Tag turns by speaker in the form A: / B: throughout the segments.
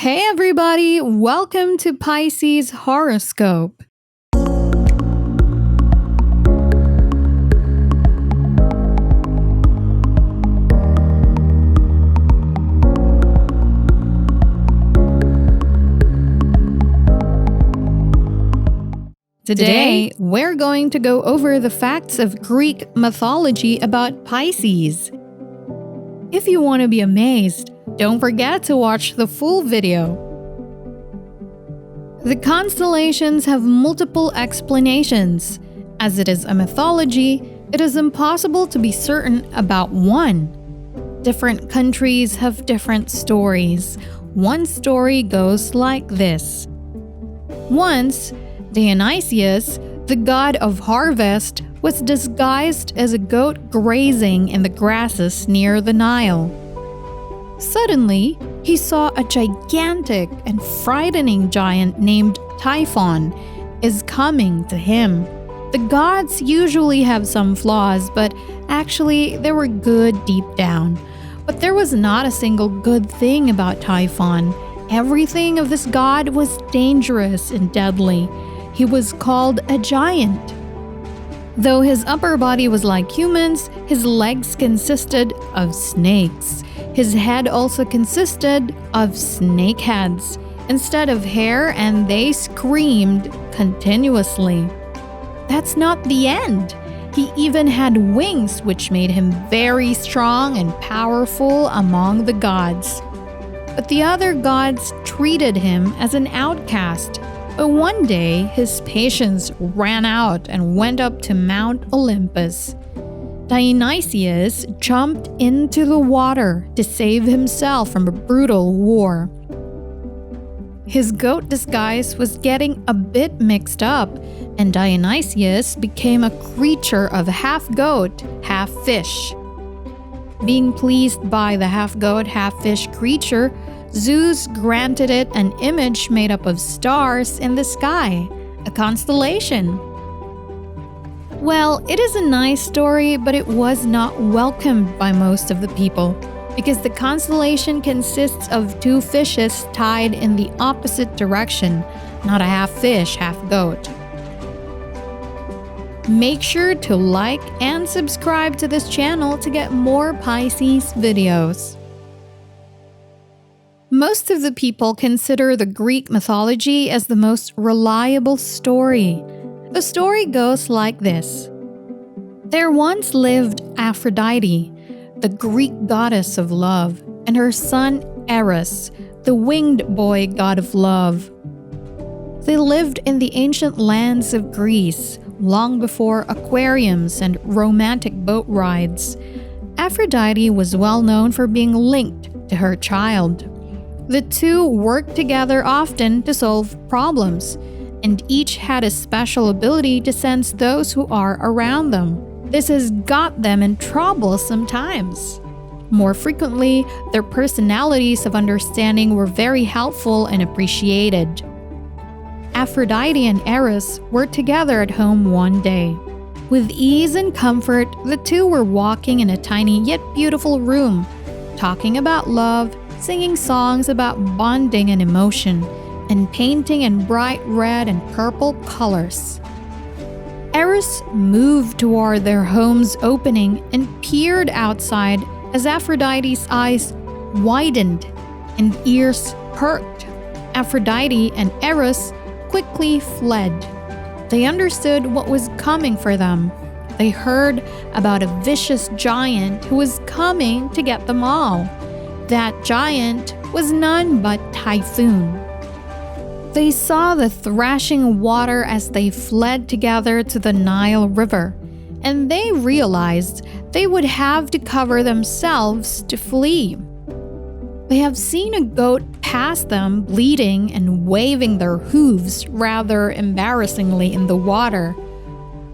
A: Hey everybody, welcome to Pisces Horoscope. Today, we're going to go over the facts of Greek mythology about Pisces. If you want to be amazed, don't forget to watch the full video. The constellations have multiple explanations. As it is a mythology, it is impossible to be certain about one. Different countries have different stories. One story goes like this. Once, Dionysus, the god of harvest, was disguised as a goat grazing in the grasses near the Nile. Suddenly, he saw a gigantic and frightening giant named Typhon is coming to him. The gods usually have some flaws, but actually they were good deep down. But there was not a single good thing about Typhon. Everything of this god was dangerous and deadly. He was called a giant. Though his upper body was like humans, his legs consisted of snakes. His head also consisted of snake heads instead of hair, and they screamed continuously. That's not the end. He even had wings, which made him very strong and powerful among the gods. But the other gods treated him as an outcast. But one day, his patience ran out and went up to Mount Olympus. Dionysus jumped into the water to save himself from a brutal war. His goat disguise was getting a bit mixed up, and Dionysus became a creature of half goat, half fish. Being pleased by the half goat, half fish creature, Zeus granted it an image made up of stars in the sky, a constellation. Well, it is a nice story, but it was not welcomed by most of the people because the constellation consists of two fishes tied in the opposite direction, not a half fish, half goat. Make sure to like and subscribe to this channel to get more Pisces videos. Most of the people consider the Greek mythology as the most reliable story. The story goes like this. There once lived Aphrodite, the Greek goddess of love, and her son Eros, the winged boy god of love. They lived in the ancient lands of Greece, long before aquariums and romantic boat rides. Aphrodite was well known for being linked to her child. The two worked together often to solve problems, and each had a special ability to sense those who are around them. This has got them in trouble sometimes. More frequently, their personalities of understanding were very helpful and appreciated. Aphrodite and Eros were together at home one day. With ease and comfort, the two were walking in a tiny yet beautiful room, talking about love, singing songs about bonding and emotion, and painting in bright red and purple colors. Eros moved toward their home's opening and peered outside as Aphrodite's eyes widened and ears perked. Aphrodite and Eros quickly fled. They understood what was coming for them. They heard about a vicious giant who was coming to get them all. That giant was none but Typhon. They saw the thrashing water as they fled together to the Nile River, and they realized they would have to cover themselves to flee. They have seen a goat pass them bleeding and waving their hooves rather embarrassingly in the water.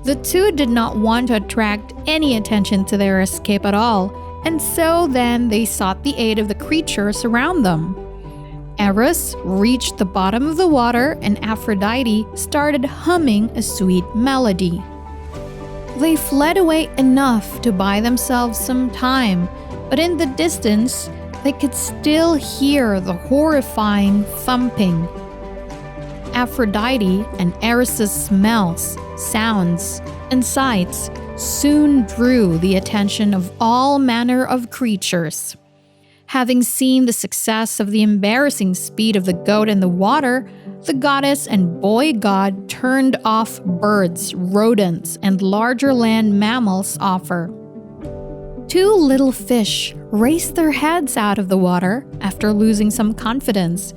A: The two did not want to attract any attention to their escape at all, and so then they sought the aid of the creatures around them. Eros reached the bottom of the water, and Aphrodite started humming a sweet melody. They fled away enough to buy themselves some time, but in the distance, they could still hear the horrifying thumping. Aphrodite and Eros' smells, sounds, and sights soon drew the attention of all manner of creatures. Having seen the success of the embarrassing speed of the goat in the water, the goddess and boy god turned off birds, rodents, and larger land mammals offer. Two little fish raced their heads out of the water after losing some confidence,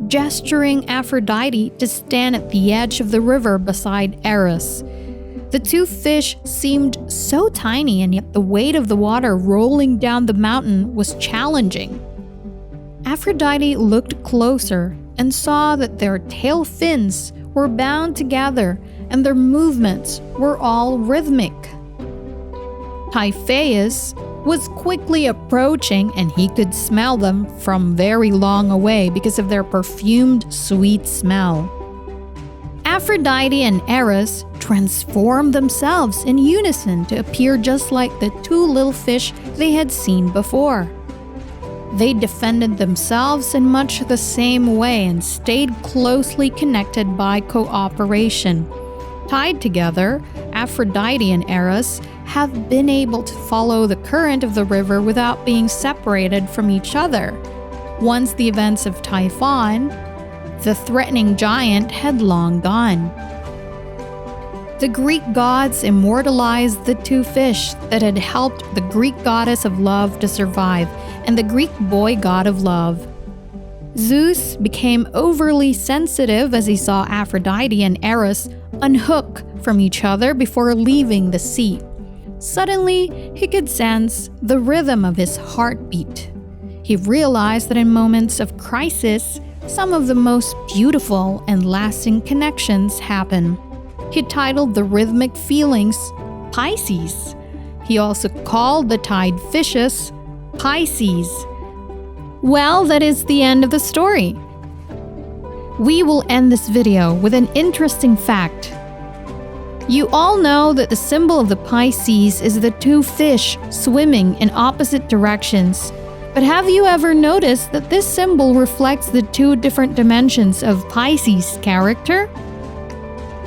A: gesturing Aphrodite to stand at the edge of the river beside Eros. The two fish seemed so tiny, and yet the weight of the water rolling down the mountain was challenging. Aphrodite looked closer and saw that their tail fins were bound together and their movements were all rhythmic. Typhon was quickly approaching, and he could smell them from very long away because of their perfumed, sweet smell. Aphrodite and Eros transformed themselves in unison to appear just like the two little fish they had seen before. They defended themselves in much the same way and stayed closely connected by cooperation. Tied together, Aphrodite and Eros have been able to follow the current of the river without being separated from each other. Once the events of Typhon, the threatening giant had long gone. The Greek gods immortalized the two fish that had helped the Greek goddess of love to survive and the Greek boy god of love. Zeus became overly sensitive as he saw Aphrodite and Eros unhook from each other before leaving the sea. Suddenly, he could sense the rhythm of his heartbeat. He realized that in moments of crisis, some of the most beautiful and lasting connections happen. He titled the rhythmic feelings Pisces. He also called the tide fishes Pisces. Well, that is the end of the story. We will end this video with an interesting fact. You all know that the symbol of the Pisces is the two fish swimming in opposite directions. But have you ever noticed that this symbol reflects the two different dimensions of Pisces' character?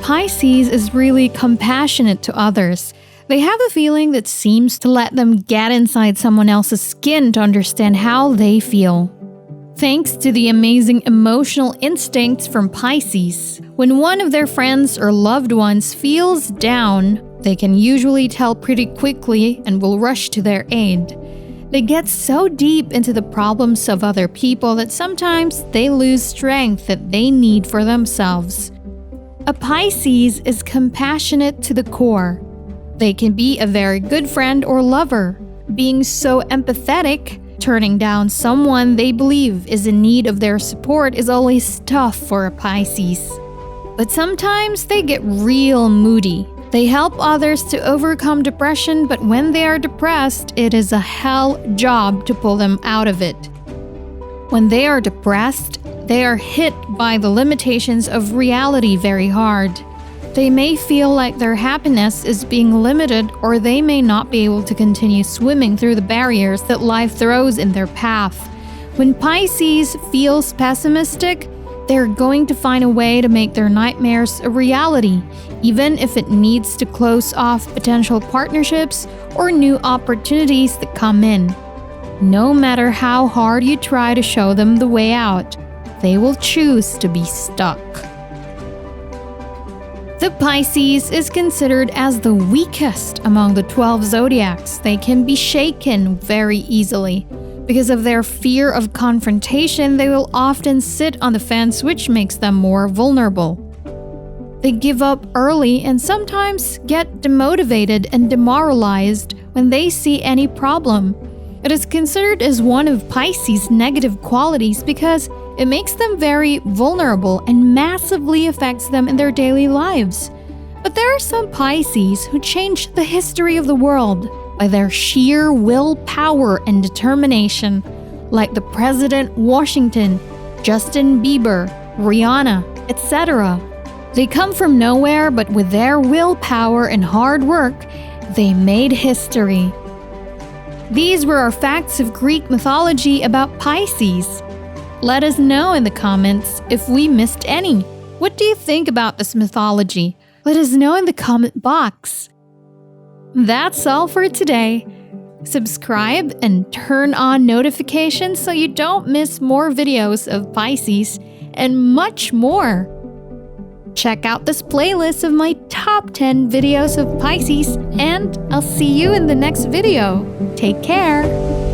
A: Pisces is really compassionate to others. They have a feeling that seems to let them get inside someone else's skin to understand how they feel. Thanks to the amazing emotional instincts from Pisces, when one of their friends or loved ones feels down, they can usually tell pretty quickly and will rush to their aid. They get so deep into the problems of other people that sometimes they lose strength that they need for themselves. A Pisces is compassionate to the core. They can be a very good friend or lover, being so empathetic. Turning down someone they believe is in need of their support is always tough for a Pisces. But sometimes they get real moody. They help others to overcome depression, but when they are depressed, it is a hell job to pull them out of it. When they are depressed, they are hit by the limitations of reality very hard. They may feel like their happiness is being limited, or they may not be able to continue swimming through the barriers that life throws in their path. When Pisces feels pessimistic, they're going to find a way to make their nightmares a reality, even if it needs to close off potential partnerships or new opportunities that come in. No matter how hard you try to show them the way out, they will choose to be stuck. The Pisces is considered as the weakest among the 12 zodiacs. They can be shaken very easily. Because of their fear of confrontation, they will often sit on the fence, which makes them more vulnerable. They give up early and sometimes get demotivated and demoralized when they see any problem. It is considered as one of Pisces' negative qualities because it makes them very vulnerable and massively affects them in their daily lives. But there are some Pisces who changed the history of the world by their sheer willpower and determination, like the President Washington, Justin Bieber, Rihanna, etc. They come from nowhere, but with their willpower and hard work, they made history. These were our facts of Greek mythology about Pisces. Let us know in the comments if we missed any. What do you think about this mythology? Let us know in the comment box. That's all for today. Subscribe and turn on notifications so you don't miss more videos of Pisces and much more. Check out this playlist of my top 10 videos of Pisces, and I'll see you in the next video. Take care!